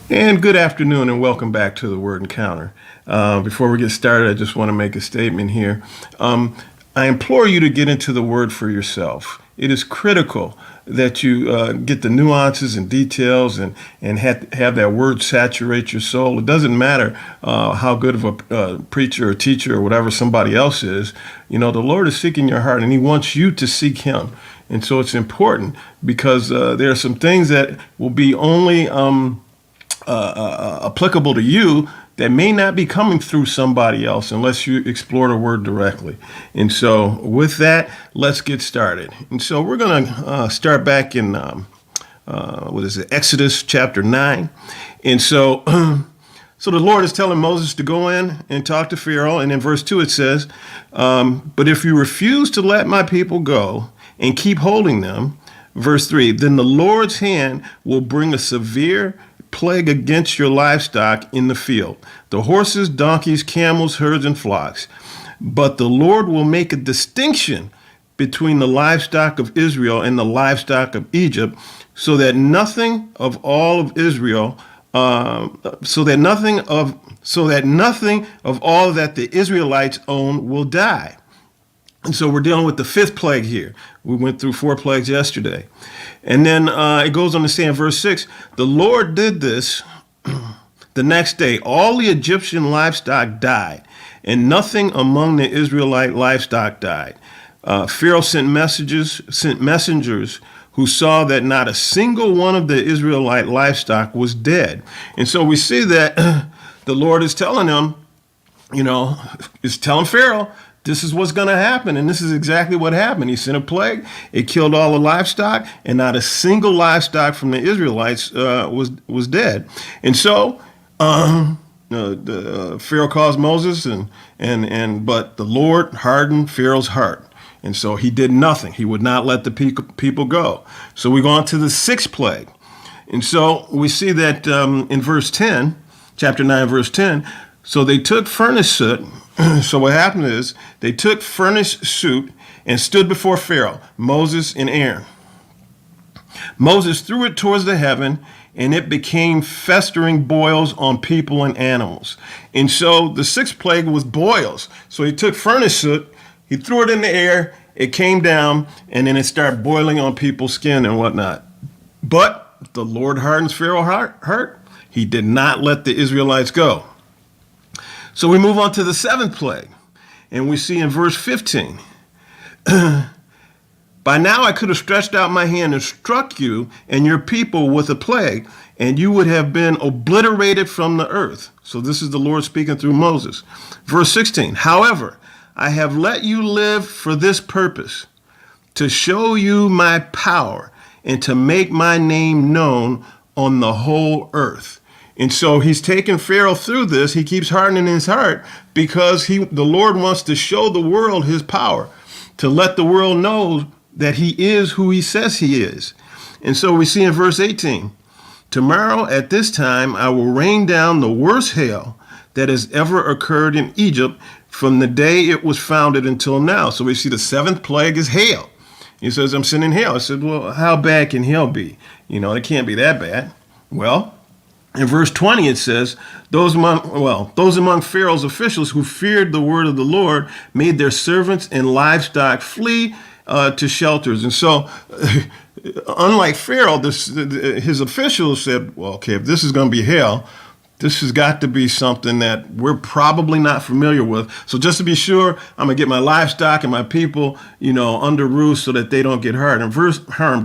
And good afternoon and welcome back to the Word Encounter. Before we get started, I just want to make a statement here. I implore you to get into the Word for yourself. It is critical that you get the nuances and details and have that Word saturate your soul. It doesn't matter how good of a preacher or teacher or whatever somebody else is. You know, the Lord is seeking your heart and He wants you to seek Him. And so it's important because there are some things that will be only applicable to you that may not be coming through somebody else unless you explore the word directly. And so with that, let's get started. And so we're going to start back in, Exodus chapter 9. And so, so the Lord is telling Moses to go in and talk to Pharaoh. And in verse 2 it says, but if you refuse to let my people go and keep holding them, verse 3, then the Lord's hand will bring a severe plague against your livestock in the field, the horses, donkeys, camels, herds, and flocks. But the Lord will make a distinction between the livestock of Israel and the livestock of Egypt, so that nothing of all of Israel, so that nothing of all that the Israelites own will die. And so we're dealing with the fifth plague here. We went through 4 plagues yesterday. And then it goes on to say in verse 6, the Lord did this the next day. All the Egyptian livestock died, and nothing among the Israelite livestock died. Pharaoh sent messengers who saw that not a single one of the Israelite livestock was dead. And so we see that the Lord is telling them, is telling Pharaoh, this is what's going to happen. And this is exactly what happened. He sent a plague. It killed all the livestock, and not a single livestock from the Israelites was dead. And so Pharaoh calls Moses, but the Lord hardened Pharaoh's heart. And so he did nothing. He would not let the people go. So we go on to the 6th plague. And so we see that in verse 10, chapter 9, verse 10, so they took furnace soot. So what happened is they took furnace soot and stood before Pharaoh, Moses and Aaron. Moses threw it towards the heaven, and it became festering boils on people and animals. And so the 6th plague was boils. So he took furnace soot, he threw it in the air, it came down, and then it started boiling on people's skin and whatnot. But the Lord hardens Pharaoh's heart. He did not let the Israelites go. So we move on to the 7th plague, and we see in verse 15, by now I could have stretched out my hand and struck you and your people with a plague, and you would have been obliterated from the earth. So this is the Lord speaking through Moses. Verse 16, however, I have let you live for this purpose, to show you my power and to make my name known on the whole earth. And so he's taking Pharaoh through this. He keeps hardening his heart because the Lord wants to show the world his power, to let the world know that he is who he says he is. And so we see in verse 18, tomorrow at this time I will rain down the worst hail that has ever occurred in Egypt from the day it was founded until now. So we see the 7th plague is hail. He says, I'm sending hail. I said, well, how bad can hail be? It can't be that bad. Well, in verse 20, it says, those among Pharaoh's officials who feared the word of the Lord made their servants and livestock flee to shelters. And so, unlike Pharaoh, his officials said, well, okay, if this is going to be hail, this has got to be something that we're probably not familiar with. So just to be sure, I'm going to get my livestock and my people, under roof so that they don't get harmed.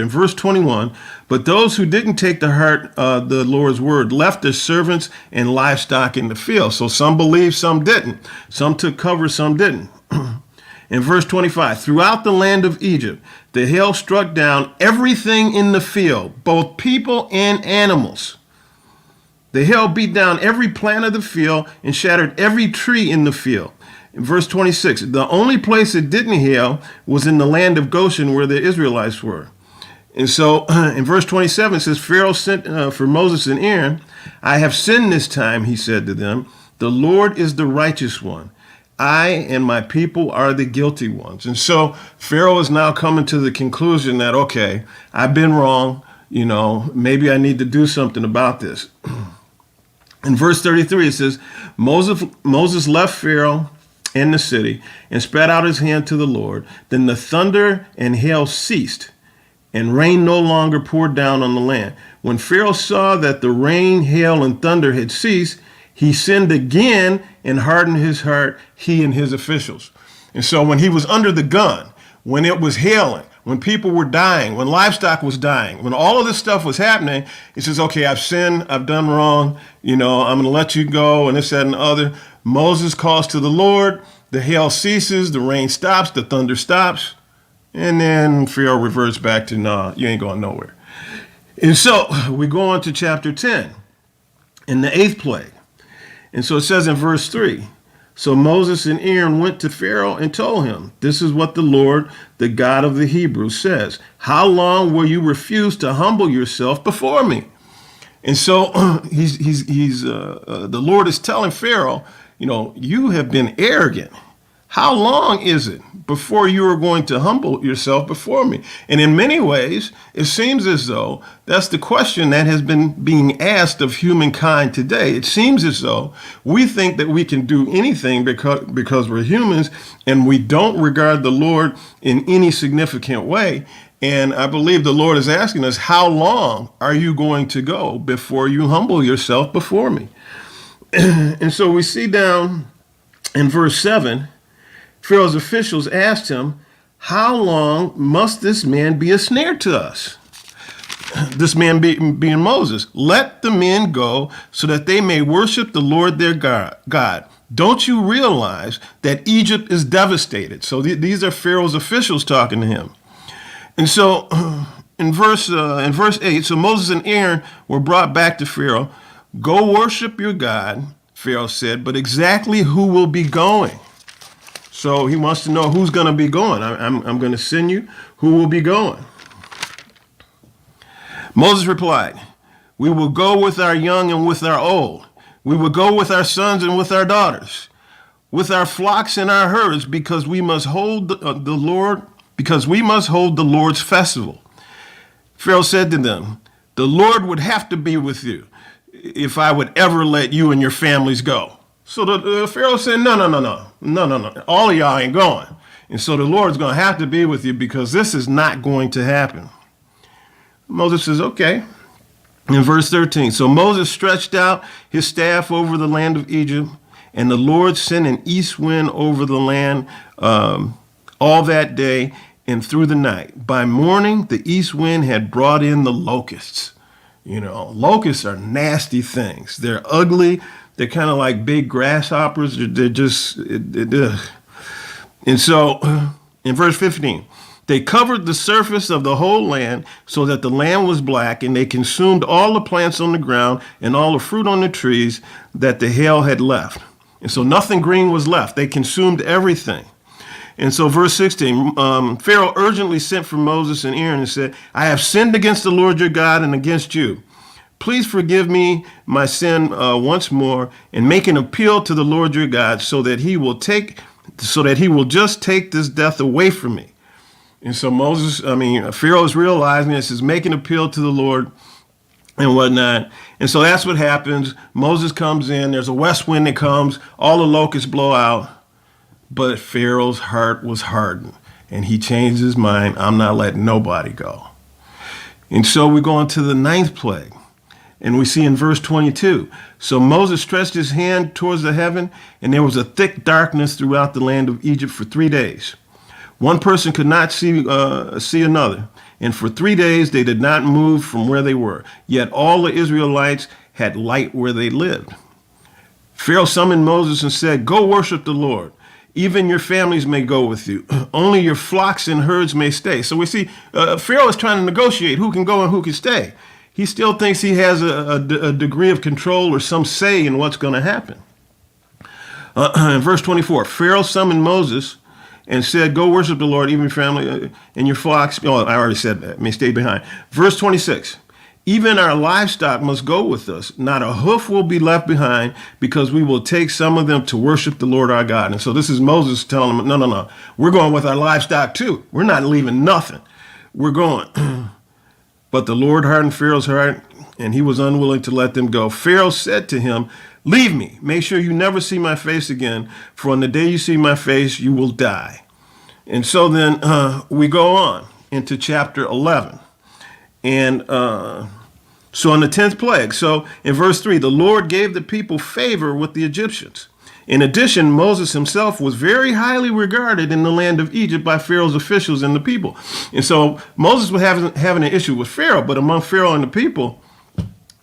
In verse 21, but those who didn't take to heart the Lord's word left their servants and livestock in the field. So some believed, some didn't. Some took cover, some didn't. In verse 25, throughout the land of Egypt, the hail struck down everything in the field, both people and animals. The hail beat down every plant of the field and shattered every tree in the field. In verse 26, the only place it didn't hail was in the land of Goshen where the Israelites were. And so in verse 27, it says, Pharaoh sent for Moses and Aaron. I have sinned this time, he said to them. The Lord is the righteous one. I and my people are the guilty ones. And so Pharaoh is now coming to the conclusion that, okay, I've been wrong. Maybe I need to do something about this. In verse 33, it says, Moses left Pharaoh in the city and spread out his hand to the Lord. Then the thunder and hail ceased, and rain no longer poured down on the land. When Pharaoh saw that the rain, hail, and thunder had ceased, he sinned again and hardened his heart, he and his officials. And so when he was under the gun, when it was hailing, when people were dying, when livestock was dying, when all of this stuff was happening, he says, okay, I've sinned, I've done wrong, I'm going to let you go, and this, that, and the other. Moses calls to the Lord, the hail ceases, the rain stops, the thunder stops, and then Pharaoh reverts back to, nah, you ain't going nowhere. And so we go on to chapter 10, in the 8th plague. And so it says in verse 3, so Moses and Aaron went to Pharaoh and told him, this is what the Lord, the God of the Hebrews, says. How long will you refuse to humble yourself before me? And so the Lord is telling Pharaoh, you have been arrogant. How long is it before you are going to humble yourself before me? And in many ways, it seems as though that's the question that has been being asked of humankind today. It seems as though we think that we can do anything because we're humans, and we don't regard the Lord in any significant way. And I believe the Lord is asking us, how long are you going to go before you humble yourself before me? And so we see down in verse 7, Pharaoh's officials asked him, how long must this man be a snare to us? This man being Moses. Let the men go so that they may worship the Lord their God. Don't you realize that Egypt is devastated? So these are Pharaoh's officials talking to him. And so in verse 8, so Moses and Aaron were brought back to Pharaoh. Go worship your God, Pharaoh said, but exactly who will be going? So he wants to know who's going to be going. I'm going to send you. Who will be going? Moses replied, we will go with our young and with our old. We will go with our sons and with our daughters, with our flocks and our herds, because we must hold the Lord's festival. Pharaoh said to them, the Lord would have to be with you if I would ever let you and your families go. So the Pharaoh said, no. All of y'all ain't going. And so the Lord's going to have to be with you because this is not going to happen. Moses says, okay. In verse 13, so Moses stretched out his staff over the land of Egypt, and the Lord sent an east wind over the land all that day and through the night. By morning, the east wind had brought in the locusts. Locusts are nasty things. They're ugly. They're kind of like big grasshoppers. They're just, and so in verse 15, they covered the surface of the whole land so that the land was black, and they consumed all the plants on the ground and all the fruit on the trees that the hail had left. And so nothing green was left. They consumed everything. And so verse 16, Pharaoh urgently sent for Moses and Aaron and said, I have sinned against the Lord your God and against you. Please forgive me my sin once more and make an appeal to the Lord your God so that he will just take this death away from me. And so Pharaoh is realizing this, is making an appeal to the Lord and whatnot. And so that's what happens. Moses comes in, there's a west wind that comes, all the locusts blow out, but Pharaoh's heart was hardened and he changed his mind. I'm not letting nobody go. And so we go on to the 9th plague. And we see in verse 22, so Moses stretched his hand towards the heaven, and there was a thick darkness throughout the land of Egypt for 3 days. One person could not see another, and for 3 days they did not move from where they were. Yet all the Israelites had light where they lived. Pharaoh summoned Moses and said, go worship the Lord. Even your families may go with you. Only your flocks and herds may stay. So we see Pharaoh is trying to negotiate who can go and who can stay. He still thinks he has a degree of control or some say in what's going to happen. In verse 24, Pharaoh summoned Moses and said, go worship the Lord, even your family and your flocks. Oh, I already said that. May stay behind. Verse 26, even our livestock must go with us. Not a hoof will be left behind, because we will take some of them to worship the Lord our God. And so this is Moses telling them, no. We're going with our livestock too. We're not leaving nothing. We're going. But the Lord hardened Pharaoh's heart, and he was unwilling to let them go. Pharaoh said to him, "Leave me. Make sure you never see my face again, for on the day you see my face, you will die." And so then we go on into chapter 11. And so on the 10th plague, so in verse 3, the Lord gave the people favor with the Egyptians. In addition, Moses himself was very highly regarded in the land of Egypt by Pharaoh's officials and the people. And so Moses was having an issue with Pharaoh, but among Pharaoh and the people,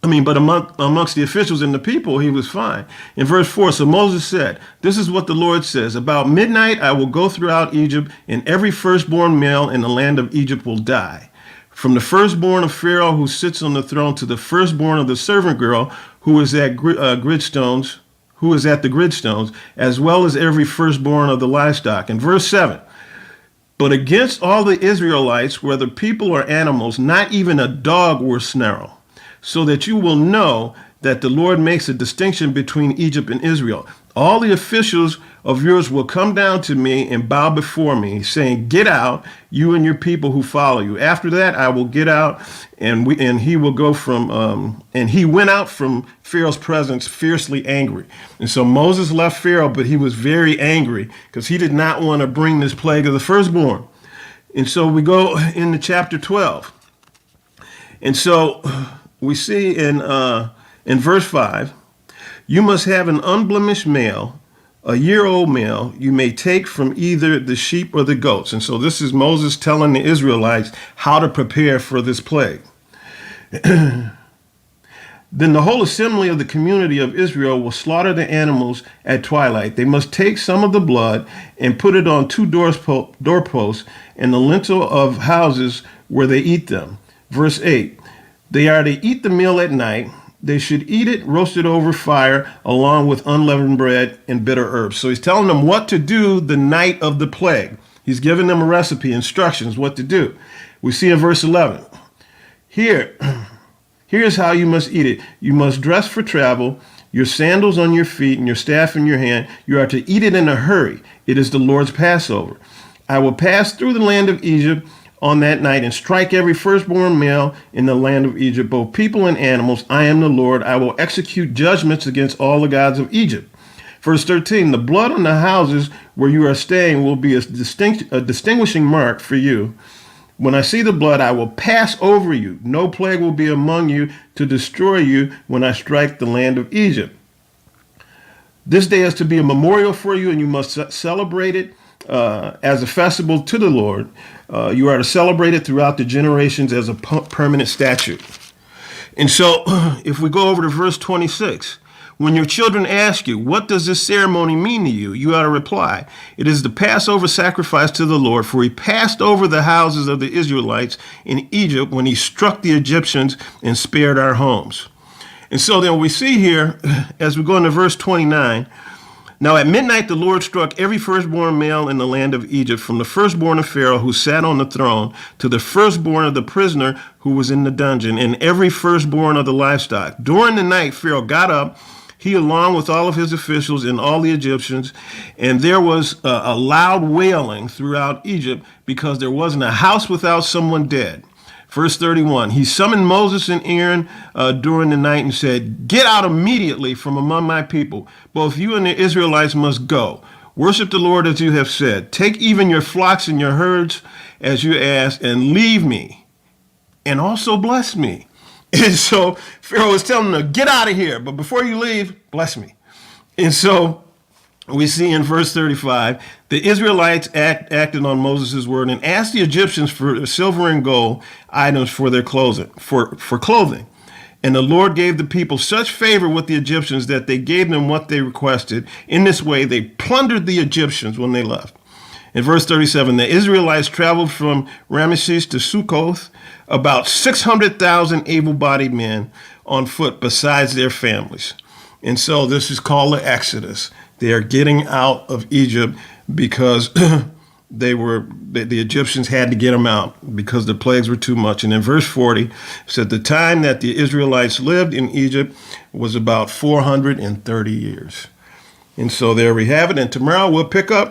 but amongst the officials and the people, he was fine. In verse 4, so Moses said, "This is what the Lord says, about midnight I will go throughout Egypt, and every firstborn male in the land of Egypt will die. From the firstborn of Pharaoh who sits on the throne to the firstborn of the servant girl who is at the gridstones, as well as every firstborn of the livestock." In verse 7, but against all the Israelites, whether people or animals, not even a dog will snarl, so that you will know that the Lord makes a distinction between Egypt and Israel. All the officials of yours will come down to me and bow before me, saying, "Get out, you and your people who follow you." After that, I will get out, and he will go from. And he went out from Pharaoh's presence, fiercely angry. And so Moses left Pharaoh, but he was very angry because he did not want to bring this plague of the firstborn. And so we go into chapter 12, and so we see in verse 5. You must have an unblemished male, a year-old male, you may take from either the sheep or the goats. And so this is Moses telling the Israelites how to prepare for this plague. Then the whole assembly of the community of Israel will slaughter the animals at twilight. They must take some of the blood and put it on 2 doorposts and the lintel of houses where they eat them. Verse 8, they are to eat the meal at night. They should eat it roasted over fire along with unleavened bread and bitter herbs. So he's telling them what to do the night of the plague. He's giving them a recipe, instructions, what to do. We see in verse 11, here's how you must eat it. You must dress for travel, your sandals on your feet and your staff in your hand. You are to eat it in a hurry. It is the Lord's Passover. I will pass through the land of Egypt on that night and strike every firstborn male in the land of Egypt, both people and animals. I am the Lord. I will execute judgments against all the gods of Egypt. Verse 13, the blood on the houses where you are staying will be a distinguishing mark for you. When I see the blood, I will pass over you. No plague will be among you to destroy you when I strike the land of Egypt. This day is to be a memorial for you, and you must celebrate it as a festival to the Lord. You are to celebrate it throughout the generations as a permanent statute. And so if we go over to verse 26, when your children ask you, what does this ceremony mean to you? You ought to reply, it is the Passover sacrifice to the Lord, for he passed over the houses of the Israelites in Egypt when he struck the Egyptians and spared our homes. And so then we see here, as we go into verse 29, now at midnight the Lord struck every firstborn male in the land of Egypt, from the firstborn of Pharaoh who sat on the throne to the firstborn of the prisoner who was in the dungeon, and every firstborn of the livestock. During the night Pharaoh got up, he along with all of his officials and all the Egyptians, and there was a loud wailing throughout Egypt because there wasn't a house without someone dead. Verse 31, he summoned Moses and Aaron during the night and said, get out immediately from among my people. Both you and the Israelites must go. Worship the Lord as you have said. Take even your flocks and your herds as you asked, and leave me, and also bless me. And so Pharaoh was telling them, get out of here, but before you leave, bless me. And so we see in verse 35, the Israelites acted on Moses' word and asked the Egyptians for silver and gold items for their clothing, for clothing. And the Lord gave the people such favor with the Egyptians that they gave them what they requested. In this way, they plundered the Egyptians when they left. In verse 37, the Israelites traveled from Ramesses to Sukkoth, about 600,000 able-bodied men on foot besides their families. And so this is called the Exodus. They are getting out of Egypt because the Egyptians had to get them out because the plagues were too much. And in verse 40, it said the time that the Israelites lived in Egypt was about 430 years. And so there we have it. And tomorrow we'll pick up